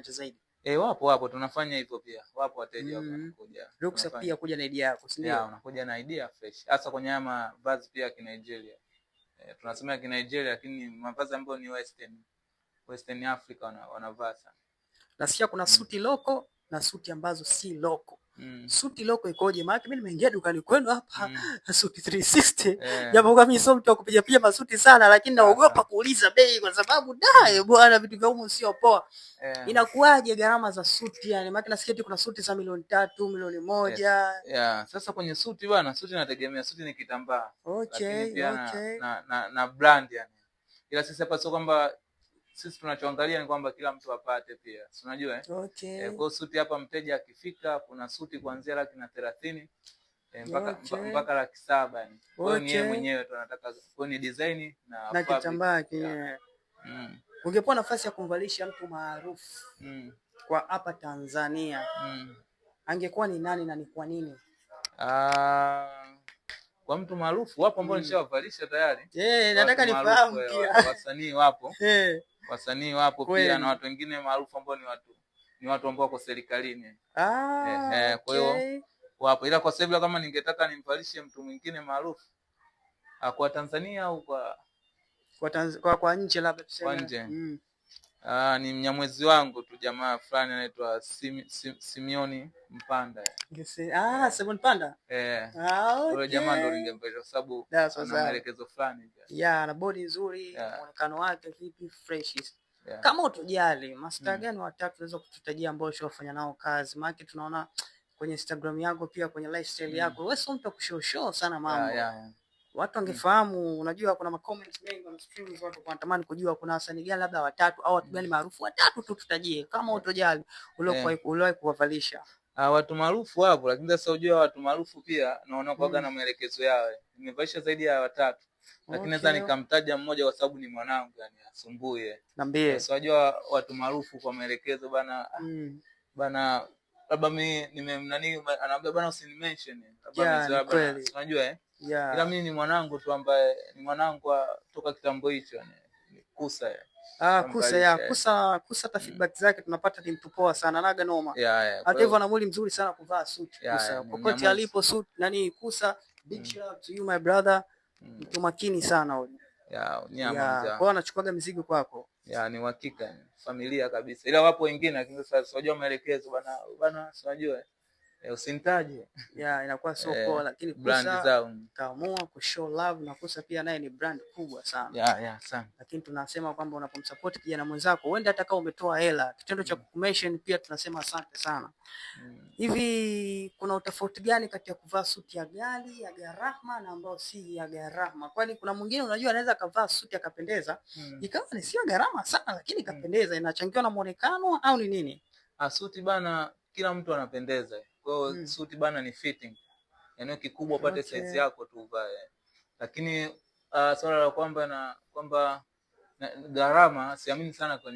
kujanja zaidi. Wapo tunafanya hivyo pia. Wapo wateja wanakuja. Ruksa pia kuja na idea yako, si ndio? Unakuja na idea fresh. Hasa kwenye mavazi pia ya Nigeria. Tunasema ya Nigeria lakini mavazi ambayo ni Western Africa wanavaa sana. Nasikia kuna suti loko na suti ambazo si loko. Suti loko ikoje? Maana mimi nimeingia dukani kwenu hapa suti 360. Japo kama mimi sio mtu wa kupiga masuti sana, lakini naogopa kuuliza bei kwa sababu bwana vitu vya humu sio poa. Inakuwaje gharama za suti yani? Maana nasikia kuna suti za milioni 3, milioni 1. Sasa kwenye suti bwana, suti inategemea, suti ni kitambaa. Lakini pia na brand yani. Ila sisi hapa sio kwamba sisi tunachoangalia ni kwamba kila mtu apate pia. Si unajua kwa suti hapa mteja akifika kuna suti kuanzia 130,000 mpaka 700,000 yani. Kwa hiyo ni yeye mwenyewe tunataka ni design na kitambaa kinyewe. Ungekuwa nafasi ya kumvalisha mtu maarufu kwa hapa Tanzania, angekuwa ni nani na ni kwa nini? Kwa mtu maarufu wapo ambao nishawavalisha tayari. Nataka nifahamu pia. Wasanii wapo. Wasanii wapo pia na watu wengine maarufu ambao ni watu ambao wako serikalini. Kwa hiyo wapo. Ila kwa sababu kama ningetaka nimvalishe mtu mwingine maarufu kwa Tanzania au kwa nje labda tuseme. Kwa nje. Ni mnyamwezi wangu tu jamaa fulani anaitwa Simioni Mpanda. Simon Panda? Yule jamaa ndo ningempenda kwa sababu ana maelekezo fulani. Na body nzuri, muonekano wake vipi fresh. Kama utojali, master gani watatu unaweza kututajia ambao ushofanya nao kazi? Maana tunaona kwenye Instagram yako pia kwenye lifestyle yako, wewe sio mtu kushow sana mambo. Watu wangefahamu, unajua kuna comments mengi on streams, watu wanatamani kujua kuna wasanii gani labda watatu au watu gani maarufu watatu tu tutajie kama utojali uliwahi kuwavalisha. Watu maarufu wapo, lakini sasa unajua watu maarufu pia naona kwaga na maelekezo yao. Nimevalisha zaidi ya 3. Lakini naweza nikamtaja mmoja kwa sababu ni mwanangu yani asumbuye. Niambie. Unajua watu maarufu kwa maelekezo bana labda mimi anaambia bana usinimention. Labda unajua ila mimi ni mwanangu tu ambaye ni mwanangu toka kitambo hicho yani Kusa. Kusa feedback zake tunapata ni mtu poa sana, naga noma. Hata hivyo ana mwili mzuri sana kuvaa suit Kusa. Popote alipo suit Kusa, big shout out to you my brother. Mtu makini sana huyo. Kwa anachukuaga mizigo kwako. Ni uhakika familia kabisa. Ila wapo wengine lakini sasa unajua maelekezo bana unajua usinitaje. Inakuwa so poa, lakini Kusa kaamua kushow love na Kusa pia naye ni brand kubwa sana. Sana. Lakini tunasema kwamba unapomsupport kijana mwenzako, uende hata kama umetoa hela, kitendo cha kukumention pia tunasema asante sana. Hivi kuna utofauti gani kati ya kuvaa suti ya ghali ya gharama na ambayo si ya gharama? Kwani kuna mwingine unajua anaweza kavaa suti akapendeza, ikawa ni sio gharama sana lakini kapendeza, inachangiwa na muonekano au ni nini? Suti bana kila mtu anapendeza. Kwa hiyo suti bana ni fitting. Yaani kikubwa upate size yako tu uvae. Lakini swala la kwamba gharama siamini sana kwenye